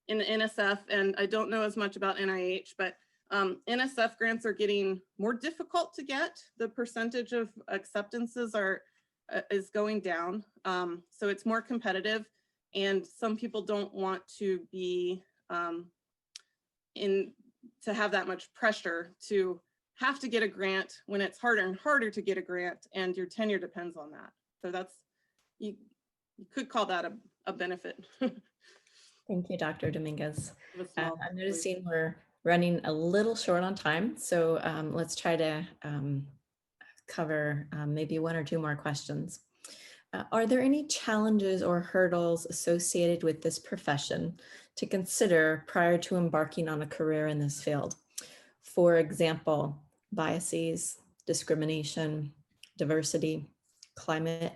in the NSF, and I don't know as much about NIH, but NSF grants are getting more difficult to get. The percentage of acceptances is going down. So it's more competitive, and some people don't want to be to have that much pressure to have to get a grant when it's harder and harder to get a grant, and your tenure depends on that. So that's, you could call that a benefit. Thank you, Dr. Dominguez. I'm I'm noticing we're running a little short on time, so let's try to cover maybe one or two more questions. Are there any challenges or hurdles associated with this profession to consider prior to embarking on a career in this field? For example, biases, discrimination, diversity, climate,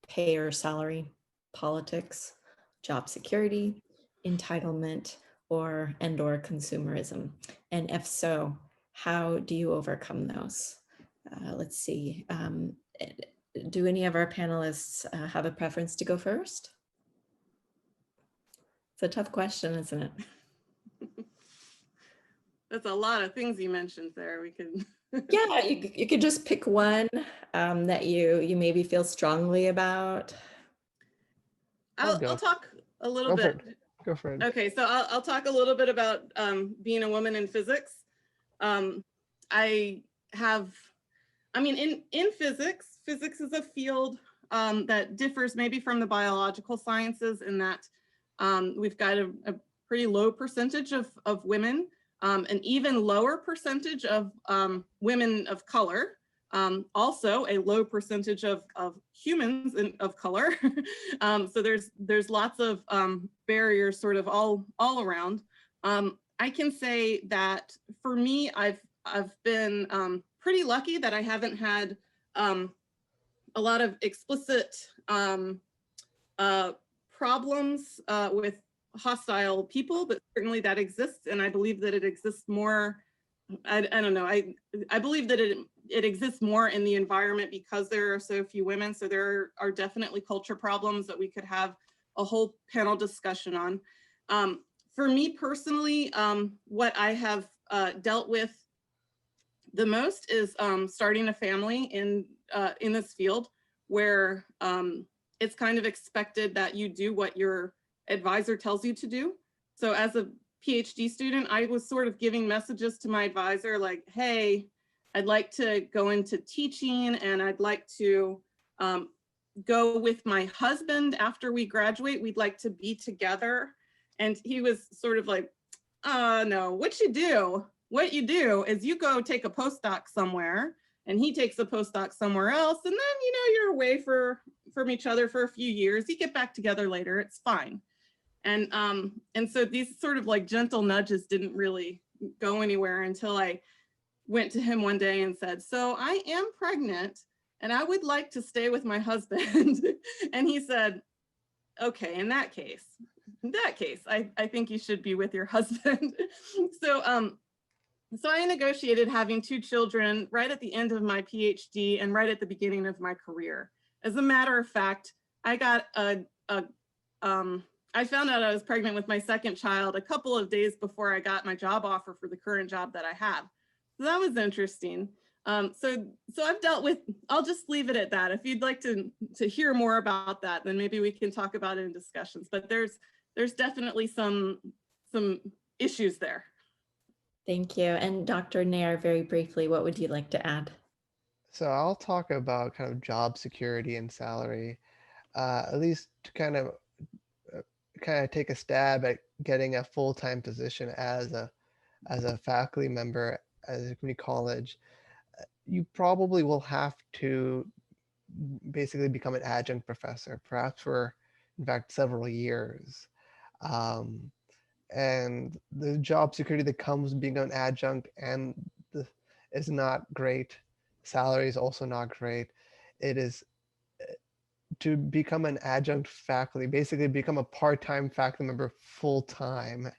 pay or salary, politics, job security, entitlement, or consumerism? And if so, how do you overcome those? Let's see. Do any of our panelists have a preference to go first? It's a tough question, isn't it? That's a lot of things you mentioned there. We can. Yeah, you could just pick one that you maybe feel strongly about. I'll talk a little bit. Go for it. Okay, so I'll talk a little bit about being a woman in physics. In physics is a field that differs maybe from the biological sciences in that we've got a pretty low percentage of women, an even lower percentage of women of color, also a low percentage of humans of color. So there's lots of barriers sort of all around. I can say that for me, I've been pretty lucky that I haven't had a lot of explicit problems with hostile people, but certainly that exists, and I believe that it exists more. I don't know. I believe that it exists more in the environment because there are so few women. So there are definitely culture problems that we could have a whole panel discussion on. For me personally, what I have dealt with the most is starting a family in this field, where it's kind of expected that you do what your advisor tells you to do. So as a PhD student, I was sort of giving messages to my advisor like, hey, I'd like to go into teaching and I'd like to go with my husband after we graduate. We'd like to be together. And he was sort of like, no, what you do is you go take a postdoc somewhere and he takes a postdoc somewhere else. And then, you know, you're away from each other for a few years. You get back together later, it's fine. And so these sort of like gentle nudges didn't really go anywhere until I went to him one day and said, so I am pregnant and I would like to stay with my husband. And he said, okay, in that case, I think you should be with your husband. So I negotiated having 2 children right at the end of my PhD and right at the beginning of my career. As a matter of fact, I found out I was pregnant with my second child a couple of days before I got my job offer for the current job that I have. So that was interesting. So I've dealt with, I'll just leave it at that. If you'd like to hear more about that, then maybe we can talk about it in discussions, but there's definitely some issues there. Thank you. And Dr. Nair, very briefly, what would you like to add? So I'll talk about kind of job security and salary, at least to kind of take a stab at getting a full-time position as a faculty member at a community college. You probably will have to basically become an adjunct professor, perhaps for, in fact, several years. And the job security that comes with being an adjunct is not great. Salary is also not great. It is to become an adjunct faculty, basically become a part-time faculty member full-time,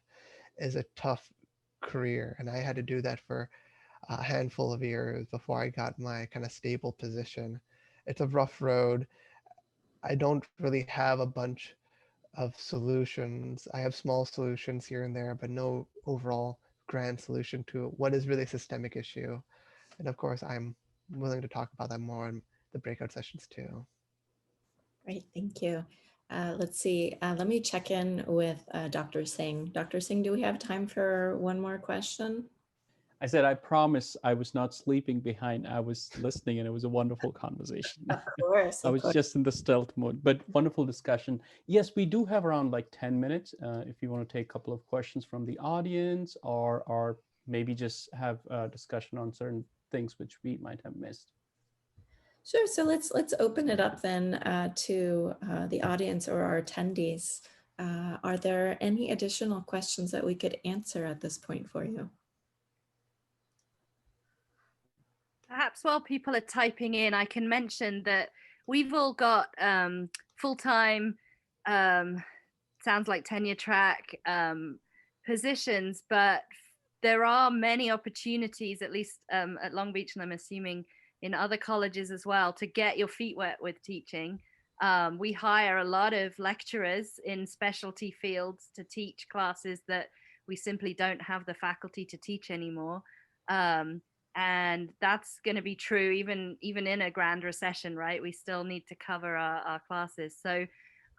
is a tough career. And I had to do that for a handful of years before I got my kind of stable position. It's a rough road. I don't really have a bunch of solutions. I have small solutions here and there, but no overall grand solution to what is really a systemic issue. And of course, I'm willing to talk about that more in the breakout sessions too. Great, thank you. Let's see, let me check in with Dr. Singh. Dr. Singh, do we have time for one more question? I said, I promise I was not sleeping behind. I was listening and it was a wonderful conversation. Of course. I was just in the stealth mode, but wonderful discussion. Yes, we do have around like 10 minutes if you want to take a couple of questions from the audience or maybe just have a discussion on certain things which we might have missed. Sure, so let's open it up then to the audience or our attendees. Are there any additional questions that we could answer at this point for you? Perhaps while people are typing in, I can mention that we've all got full-time, sounds like tenure track positions, but there are many opportunities, at least at Long Beach, and I'm assuming in other colleges as well, to get your feet wet with teaching. We hire a lot of lecturers in specialty fields to teach classes that we simply don't have the faculty to teach anymore. And that's going to be true even in a grand recession, right? We still need to cover our classes. So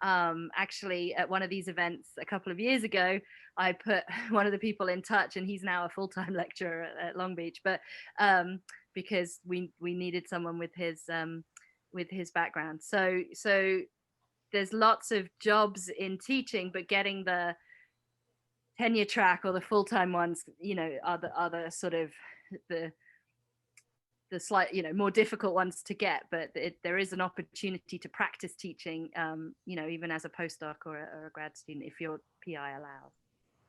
actually at one of these events a couple of years ago, I put one of the people in touch, and he's now a full-time lecturer at Long Beach, but because we needed someone with his background. So there's lots of jobs in teaching, but getting the tenure track or the full-time ones, you know, are the sort of the slight, you know, more difficult ones to get, but there is an opportunity to practice teaching, you know, even as a postdoc or a grad student, if your PI allows.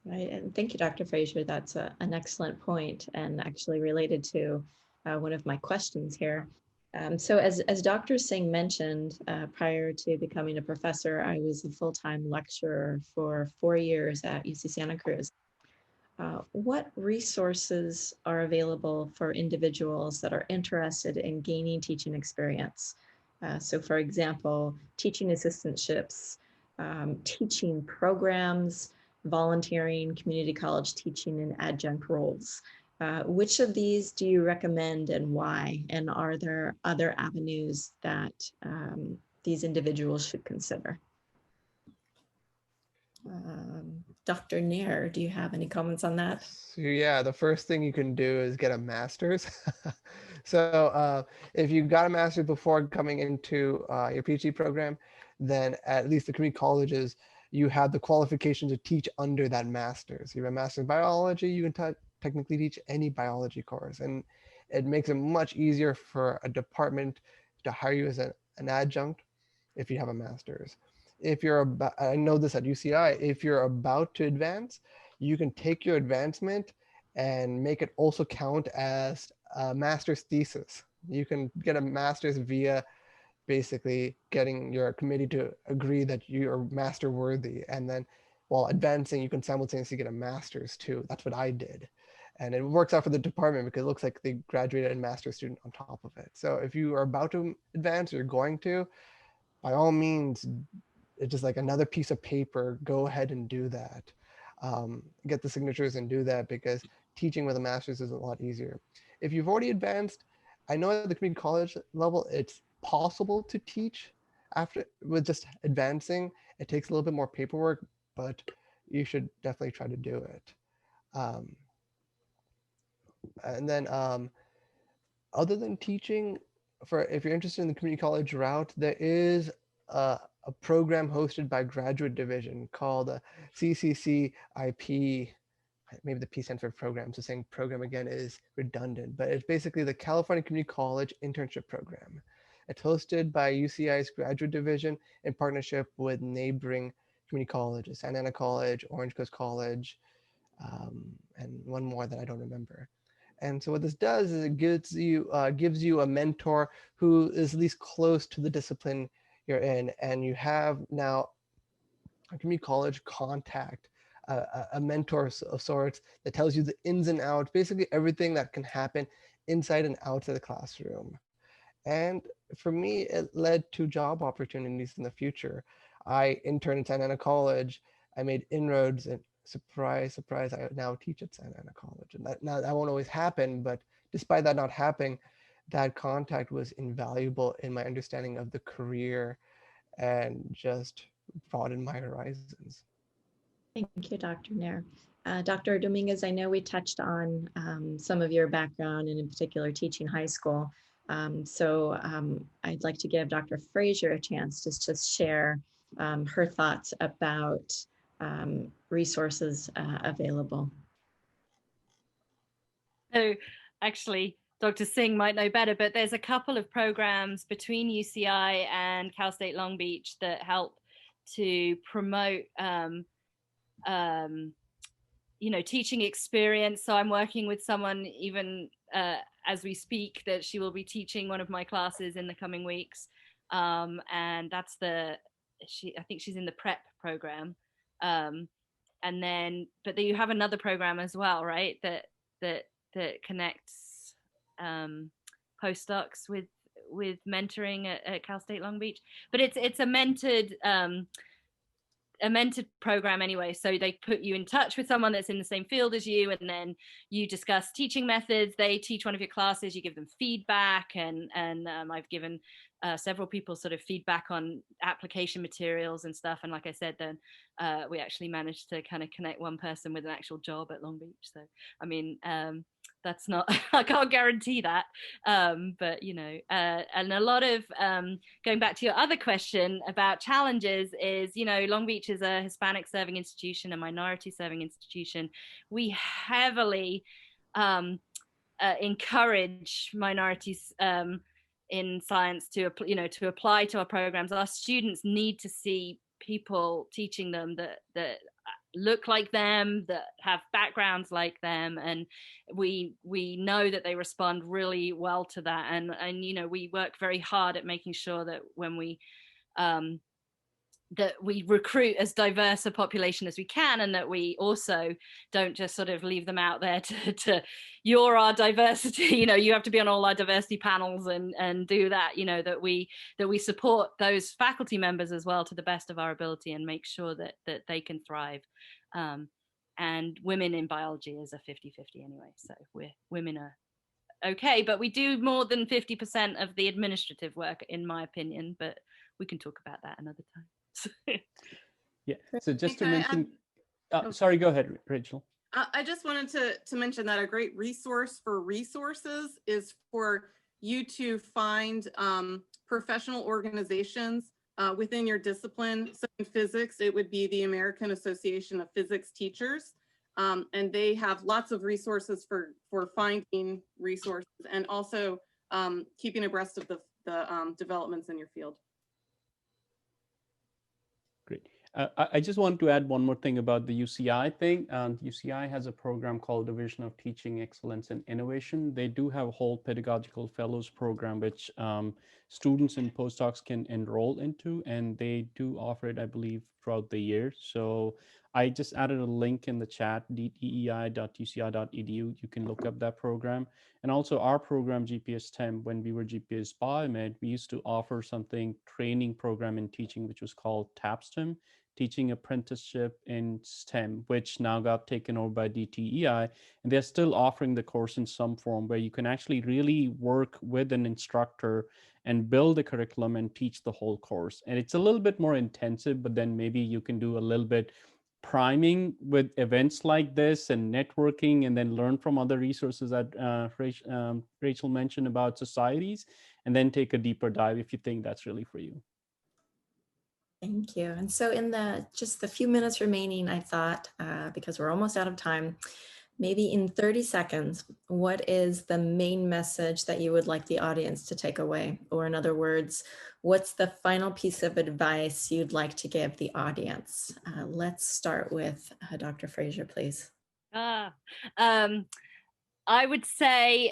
Right, and thank you, Dr. Fraser. That's an excellent point, and actually related to one of my questions here. So as Dr. Singh mentioned, prior to becoming a professor, I was a full-time lecturer for 4 years at UC Santa Cruz. What resources are available for individuals that are interested in gaining teaching experience? So for example, teaching assistantships, teaching programs, volunteering, community college teaching, and adjunct roles. Which of these do you recommend and why? And are there other avenues that these individuals should consider. Dr. Nair, do you have any comments on that? So yeah, the first thing you can do is get a master's. So if you got a master's before coming into your PhD program, then at least the community colleges, you have the qualification to teach under that master's. You have a master's in biology, you can technically teach any biology course, and it makes it much easier for a department to hire you as an adjunct if you have a master's. If you're about, I know this at UCI, if you're about to advance, you can take your advancement and make it also count as a master's thesis. You can get a master's via basically getting your committee to agree that you're master worthy. And then while advancing, you can simultaneously get a master's too. That's what I did. And it works out for the department because it looks like they graduated a master's student on top of it. So if you are about to advance or you're going to, by all means, it's just like another piece of paper, go ahead and do that. Get the signatures and do that, because teaching with a master's is a lot easier. If you've already advanced, I know at the community college level, it's possible to teach after with just advancing. It takes a little bit more paperwork, but you should definitely try to do it. And then other than teaching, if you're interested in the community college route, there is a program hosted by Graduate Division called CCCIP. Maybe the P stands for program, so saying program again is redundant, but it's basically the California Community College Internship Program. It's hosted by UCI's Graduate Division in partnership with neighboring community colleges, Santa Ana College, Orange Coast College, and one more that I don't remember. And so what this does is it gives you a mentor who is at least close to the discipline you're in, and you have now a community college contact, a mentor of sorts that tells you the ins and outs, basically everything that can happen inside and outside the classroom. And for me, it led to job opportunities in the future. I interned at Santa Ana College. I made inroads, and surprise, surprise, I now teach at Santa Ana College. And that won't always happen, but despite that not happening, that contact was invaluable in my understanding of the career and just broadened my horizons. Thank you, Dr. Nair. Dr. Dominguez, I know we touched on some of your background and in particular teaching high school. I'd like to give Dr. Frazier a chance to just share her thoughts about resources available. So actually, Dr. Singh might know better, but there's a couple of programs between UCI and Cal State Long Beach that help to promote teaching experience. So I'm working with someone even as we speak that she will be teaching one of my classes in the coming weeks. And that's I think she's in the prep program. And then, but you have another program as well, right? That connects postdocs with mentoring at Cal State Long Beach. But it's a mentored program anyway, so they put you in touch with someone that's in the same field as you, and then you discuss teaching methods. They teach one of your classes, you give them feedback, and I've given several people sort of feedback on application materials and stuff, and like I said, then we actually managed to kind of connect one person with an actual job at Long Beach. So I mean, that's not I can't guarantee that, but and a lot of going back to your other question about challenges is, Long Beach is a Hispanic serving institution, a minority serving institution. We heavily encourage minorities in science to apply to our programs. Our students need to see people teaching them that look like them, that have backgrounds like them, and we know that they respond really well to that, and we work very hard at making sure that when we recruit as diverse a population as we can, and that we also don't just sort of leave them out there to you're our diversity, you have to be on all our diversity panels and do that, that we support those faculty members as well to the best of our ability and make sure that they can thrive. And women in biology is a 50-50 anyway, so women are okay, but we do more than 50% of the administrative work, in my opinion, but we can talk about that another time. Yeah. So just to Can I mention, Oh. sorry, go ahead, Rachel. I just wanted to mention that a great resource for resources is for you to find professional organizations within your discipline. So in physics, it would be the American Association of Physics Teachers. And they have lots of resources for finding resources and also keeping abreast of the developments in your field. Great. I just want to add one more thing about the UCI thing. UCI has a program called Division of Teaching Excellence and Innovation. They do have a whole pedagogical fellows program, which students and postdocs can enroll into, and they do offer it, I believe, throughout the year. So I just added a link in the chat, dei.uci.edu. You can look up that program. And also our program, GPS STEM, when we were GPS Biomed, we used to offer something training program in teaching, which was called TAPSTEM, Teaching Apprenticeship in STEM, which now got taken over by DTEI. And they're still offering the course in some form where you can actually really work with an instructor and build a curriculum and teach the whole course. And it's a little bit more intensive, but then maybe you can do a little bit priming with events like this and networking, and then learn from other resources that Rachel mentioned about societies, and then take a deeper dive if you think that's really for you. Thank you. And so in just the few minutes remaining, I thought, because we're almost out of time, maybe in 30 seconds, what is the main message that you would like the audience to take away? Or in other words, what's the final piece of advice you'd like to give the audience? Let's start with Dr. Fraser, please. I would say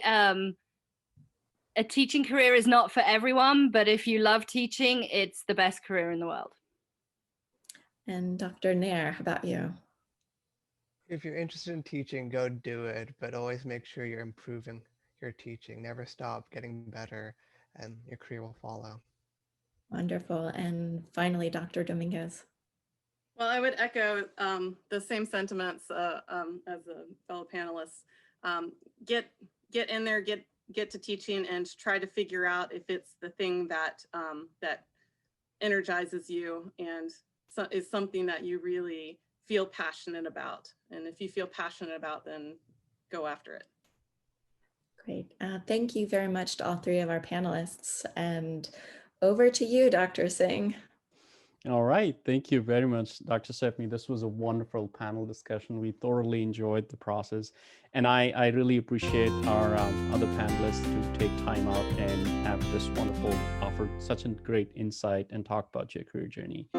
a teaching career is not for everyone, but if you love teaching, it's the best career in the world. And Dr. Nair, how about you? If you're interested in teaching, go do it, but always make sure you're improving your teaching. Never stop getting better, and your career will follow. Wonderful. And finally, Dr. Dominguez. Well, I would echo the same sentiments as a fellow panelist. Get in there, get to teaching, and try to figure out if it's the thing that that energizes you and is something that you really feel passionate about. And if you feel passionate about, then go after it. Great. Thank you very much to all three of our panelists. And over to you, Dr. Singh. All right. Thank you very much, Dr. Stephanie. This was a wonderful panel discussion. We thoroughly enjoyed the process. And I really appreciate our other panelists to take time out and have this wonderful, offer such a great insight and talk about your career journey.